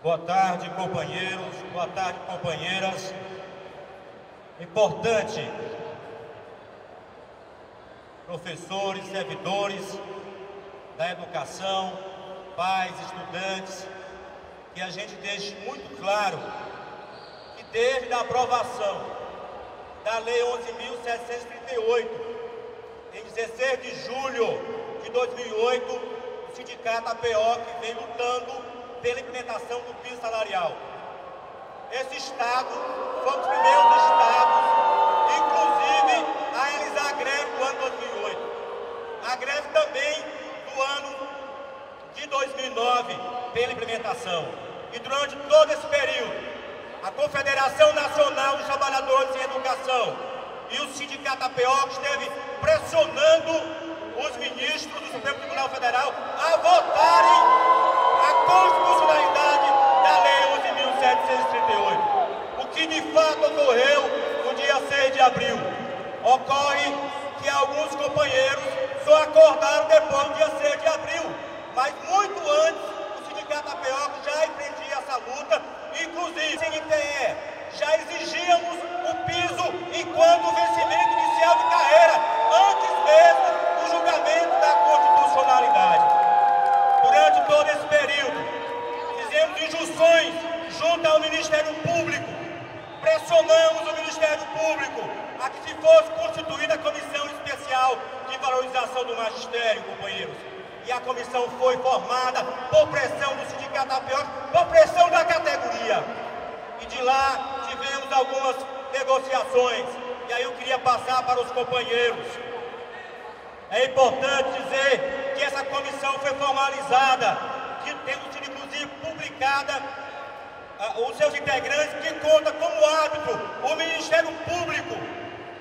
Boa tarde, companheiros. Boa tarde, companheiras. Importante, professores, servidores da educação, pais, estudantes, que a gente deixe muito claro que desde a aprovação da Lei 11.738, em 16 de julho de 2008, o sindicato APO vem lutando pela implementação do piso salarial. Esse estado foi um dos primeiros estados, inclusive, a realizar a greve do ano 2008. A greve também do ano de 2009 pela implementação. E durante todo esse período, a Confederação Nacional dos Trabalhadores em Educação e o sindicato APO esteve pressionando os ministros do Supremo Tribunal Federal a votarem a constitucionalidade da Lei 11.738. O que de fato ocorreu no dia 6 de abril? Ocorre que alguns companheiros só acordaram depois do dia 6 de abril, mas muito antes o sindicato APO já empreendia essa luta, inclusive CNTE, já exigíamos o piso enquanto vencimento inicial de carreira, antes mesmo do julgamento da constitucionalidade. Durante todo esse período, fizemos injunções junto ao Ministério Público, pressionamos o Ministério Público a que se fosse constituída a Comissão Especial de Valorização do Magistério, companheiros. E a comissão foi formada por pressão do sindicato APO, por pressão da categoria. E de lá tivemos algumas negociações. E aí eu queria passar para os companheiros. É importante dizer que essa comissão foi formalizada, que tendo sido inclusive publicada os seus integrantes, que conta como árbitro o Ministério Público.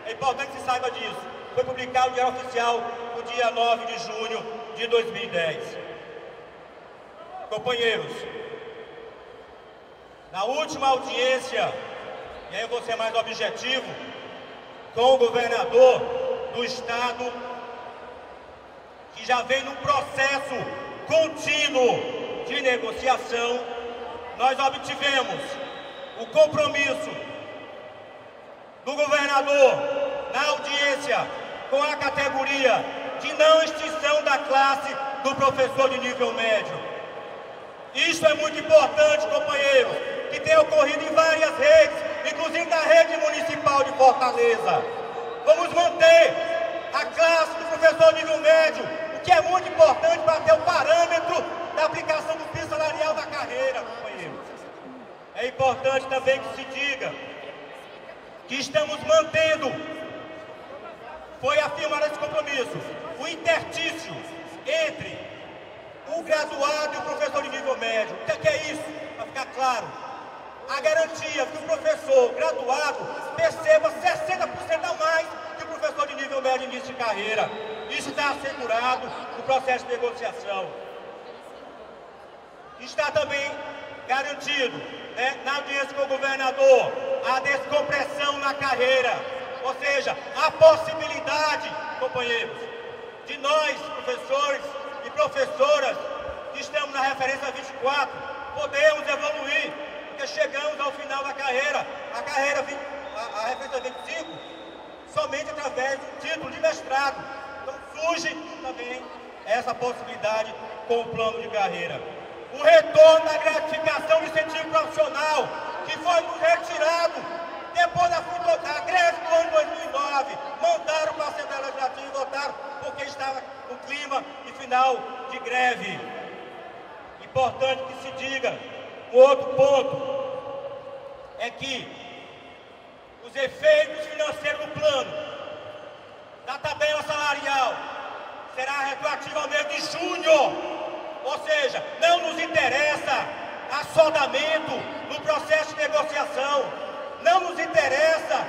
É importante que se saiba disso. Foi publicado no Diário Oficial no dia 9 de junho de 2010. Companheiros, na última audiência, e aí eu vou ser mais objetivo, com o governador do estado, que já vem num processo contínuo de negociação, nós obtivemos o compromisso do governador na audiência com a categoria de não extinção da classe do professor de nível médio. Isso é muito importante, companheiros, que tem ocorrido em várias redes, inclusive na rede municipal de Fortaleza. Vamos manter a classe do professor de nível médio, o que é muito importante para ter o parâmetro da aplicação do piso salarial da carreira, companheiros. É importante também que se diga que estamos mantendo, foi afirmado esse compromisso, o interstício entre o graduado e o professor de nível médio. O que é isso? Para ficar claro, a garantia que o professor graduado perceba 60% a mais que o professor de nível médio início de carreira. Isso está assegurado no processo de negociação. Está também garantido, na audiência com o governador, a descompressão na carreira, ou seja, a possibilidade, companheiros, de nós, professores e professoras, que estamos na referência 24, podemos evoluir, porque chegamos ao final da carreira, a referência 25, somente através do título de mestrado. Então surge também essa possibilidade com o plano de carreira. O retorno da gratificação do incentivo profissional, que foi nos retirado depois da greve do ano 2009, mandaram para a Assembleia Legislativa e votaram porque estava no clima de final de greve. Importante que se diga, um outro ponto é que os efeitos financeiros do plano, da tabela salarial, será retroativo ao mês de junho. Ou seja, não nos interessa assodamento no processo de negociação. Não nos interessa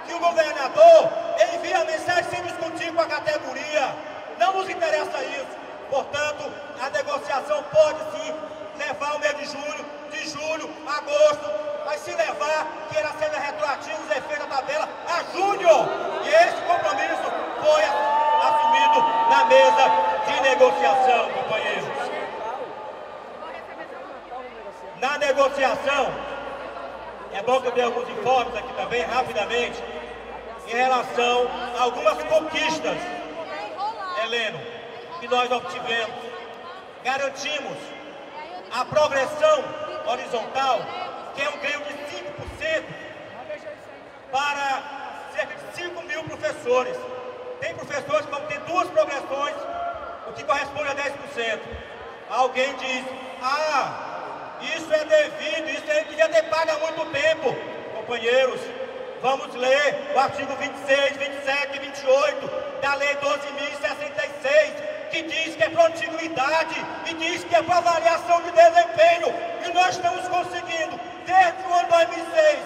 que o governador envie a mensagem sem discutir com a categoria. Não nos interessa isso. Portanto, a negociação pode sim levar o mês de julho, agosto, mas se levar, que ela seja retroativo os efeitos da tabela a junho. E esse compromisso foi assumido na mesa de negociação, companheiros. Na negociação negociação, é bom que eu dê alguns informes aqui também, rapidamente, em relação a algumas conquistas, Heleno, que nós obtivemos. Garantimos a progressão horizontal, que é um ganho de 5% para cerca de 5 mil professores. Tem professores que vão ter 2 progressões, o que corresponde a 10%. Alguém diz, isso é devido, isso ele devia ter pago há muito tempo. Companheiros, vamos ler o artigo 26, 27 e 28 da Lei 12.066, que diz que é para continuidade e diz que é para avaliação de desempenho. E nós estamos conseguindo, desde o ano 2006,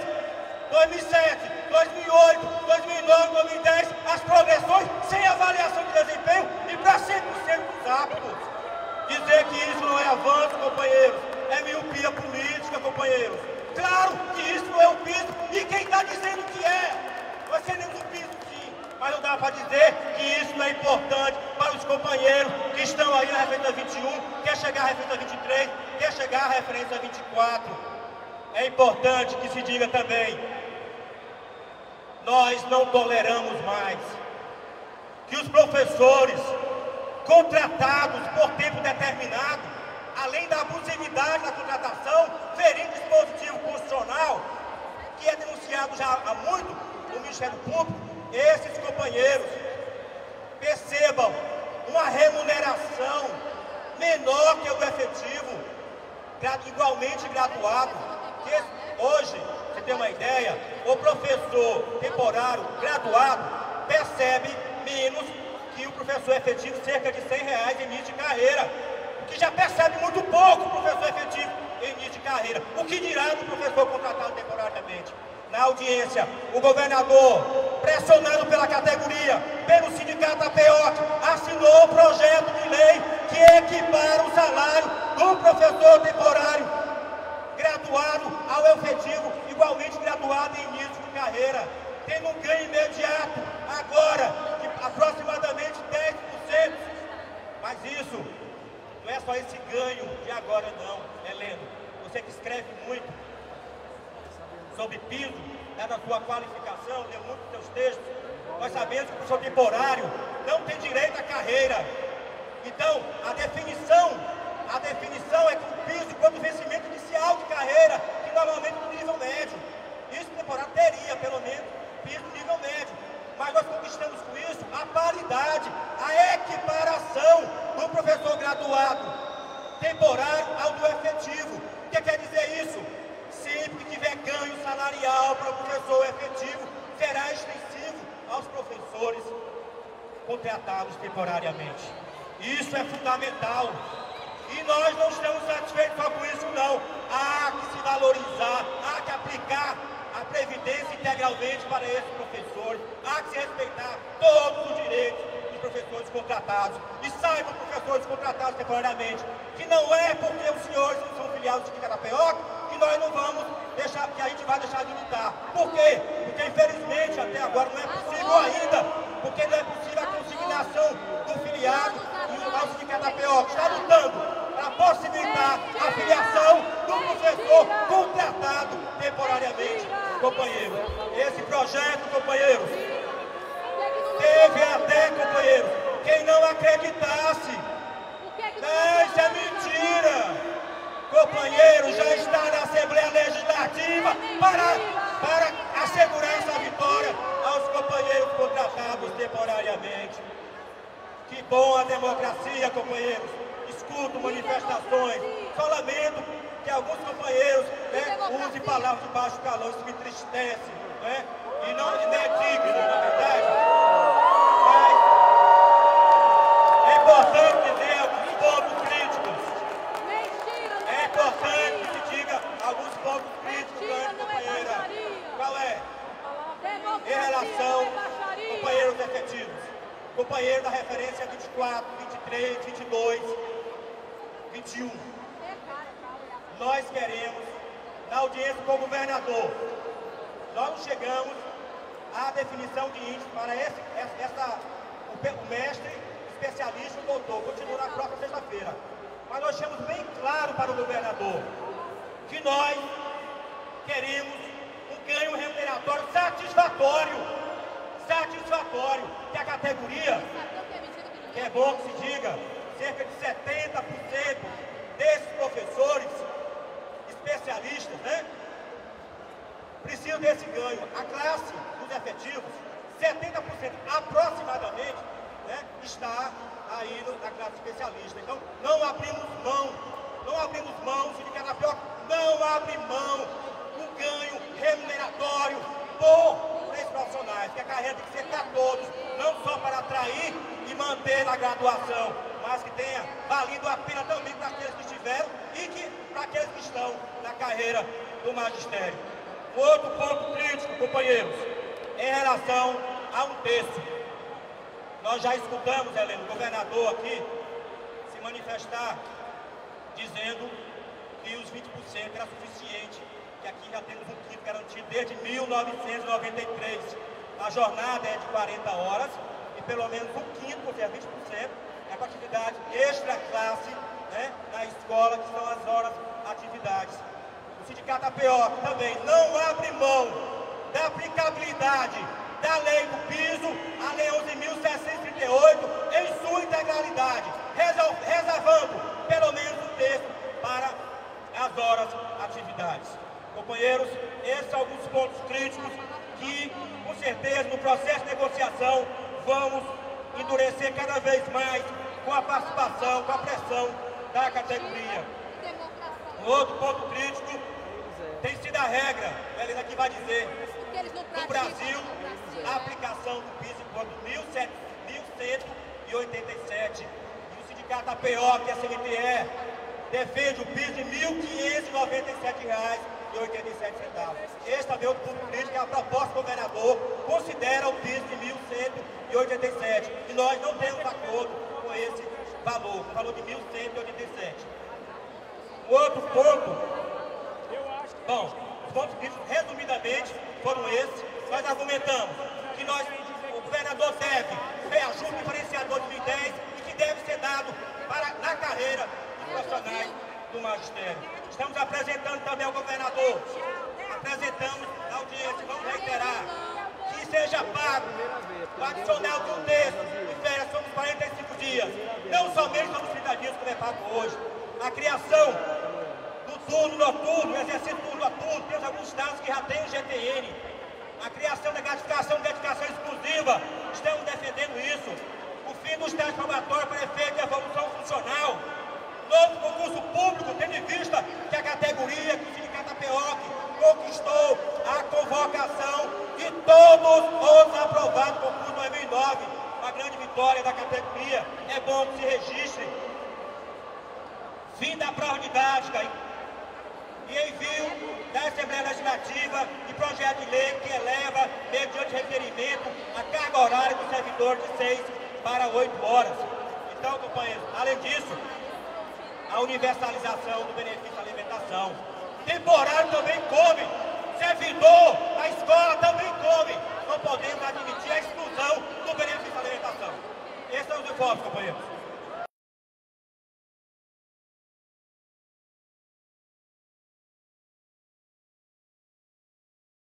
2007, 2008, 2009, 2010, as progressões sem avaliação de desempenho e para 100% dos aptos. Dizer que isso não é avanço, companheiros, é miopia política, companheiros. Claro que isso não é o piso, e quem está dizendo que é? Nós seremos o piso sim, mas não dá para dizer que isso não é importante para os companheiros que estão aí na referência 21, quer chegar à referência 23, quer chegar à referência 24. É importante que se diga também, nós não toleramos mais que os professores contratados por tempo determinado, além da abusividade da contratação, ferindo dispositivo constitucional, que é denunciado já há muito no Ministério Público, esses companheiros percebam uma remuneração menor que o efetivo, igualmente graduado. Hoje, você tem uma ideia, o professor temporário graduado percebe menos que o professor efetivo, cerca de R$100 em início de carreira, o que já percebe muito pouco o professor efetivo em início de carreira, o que dirá do professor contratado temporariamente. Na audiência, o governador, pressionado pela categoria, pelo sindicato APEOC, assinou o projeto de lei que equipara o salário do professor temporário graduado ao efetivo, igualmente graduado em início de carreira, tendo um ganho imediato, agora, de aproximadamente 10%. Mas isso não é só esse ganho de agora não, Heleno. Você que escreve muito sobre piso, da sua qualificação, lê muito dos seus textos, nós sabemos que o professor temporário não tem direito à carreira. Então, a definição é que o piso, quando o vencimento inicial de carreira, que normalmente no nível médio, isso o temporário teria, pelo menos, piso no nível médio. Mas nós conquistamos com isso a paridade, a equiparação do professor graduado temporário ao do efetivo. O que quer dizer isso? Sempre que tiver ganho salarial para o professor efetivo, será extensivo aos professores contratados temporariamente. Isso é fundamental. E nós não estamos satisfeitos só com isso, não. Há que se valorizar, há que aplicar a previdência integralmente para esses professores, há que se respeitar todos os direitos dos professores contratados. E saibam, professores contratados temporariamente, que não é porque os senhores não são filiados do Sindicato APEOC que nós não vamos deixar, que a gente vai deixar de lutar. Por quê? Porque infelizmente até agora não é possível ainda, porque não é possível a consignação do filiado ao Sindicato APEOC. Está lutando para possibilitar a filiação do professor contratado temporariamente, companheiros. Esse projeto, companheiros, teve até, companheiros, quem não acreditasse. Não, isso é mentira. Companheiros, já está na Assembleia Legislativa para assegurar essa vitória aos companheiros contratados temporariamente. Que bom a democracia, companheiros. Escuto manifestações, só lamento que alguns companheiros usem palavras de baixo calão, isso me entristece, né? E não é digno, na verdade. Mas é importante dizer alguns pontos críticos. É importante que se diga alguns pontos críticos, né, companheira? Qual é? Em relação, companheiros efetivos, companheiro da referência 24, 23, 22, 21. Nós queremos, na audiência com o governador, nós não chegamos à definição de índice para o mestre, especialista e o doutor, continua na próxima sexta-feira. Mas nós deixamos bem claro para o governador que nós queremos um ganho remuneratório satisfatório, que a categoria, que é bom que se diga, cerca de 70% desses professores especialistas, né, precisam desse ganho. A classe dos efetivos, 70% aproximadamente, né, está aí na classe especialista. Então, não abrimos mão, o sindicato da PEOC não abre mão do ganho remuneratório por esses profissionais, que a carreira tem que ser para todos, não só para atrair e manter a graduação, mas que tenha valido a pena também para aqueles que estiveram e para aqueles que estão na carreira do magistério. Um outro ponto crítico, companheiros, em relação a um terço. Nós já escutamos, Helena, o governador aqui se manifestar dizendo que os 20% era suficiente, que aqui já temos um quinto garantido desde 1993. A jornada é de 40 horas e pelo menos um quinto, ou seja, 20%, é para atividade extra classe, né, na escola, que são as horas atividades. O sindicato APO também não abre mão da aplicabilidade da lei do piso, a lei 11.738, em sua integralidade, reservando pelo menos um terço para as horas atividades. Companheiros, esses são alguns pontos críticos que, com certeza, no processo de negociação, vamos endurecer cada vez mais com a participação, com a pressão da categoria. Um outro ponto crítico tem sido a regra, a Helena aqui vai dizer, no Brasil, a aplicação do PIS enquanto 1.187, e o sindicato APO, que é a CNTE, defende o PIS de R$ 1.597,87. Esse também é outro ponto crítico, que a proposta do governador considera o PIS de R$ 1.187, e nós não temos acordo com esse valor, o valor de R$ 1.187. Um outro ponto, bom, os pontos críticos, resumidamente, foram esses. Nós argumentamos que o governador deve o reajuste diferenciador de 2010 e que deve ser dado na carreira dos profissionais do magistério. Estamos apresentando também ao governador, apresentamos na audiência, vamos reiterar, que seja pago o adicional de um terço de férias, somos 45 dias, não somente sobre os 30 dias como é pago hoje. A criação do turno noturno, o exercício do turno noturno, temos alguns estados que já têm o GTN. A criação da gratificação de dedicação exclusiva, estamos defendendo isso. O fim do estágio probatório para efeito de evolução funcional. Novo concurso público, tendo em vista que a categoria, que o sindicato APO conquistou a convocação de todos os aprovados no concurso 2009. Uma grande vitória da categoria. É bom que se registre. Fim da prova didática e envio da Assembleia Legislativa de projeto de lei que eleva, mediante requerimento, a carga horária do servidor de 6 para 8 horas. Então, companheiros, além disso, a universalização do benefício da alimentação. Temporário também come, servidor na escola também come. Não podemos admitir a exclusão do benefício da alimentação. Esses são os informes, companheiros.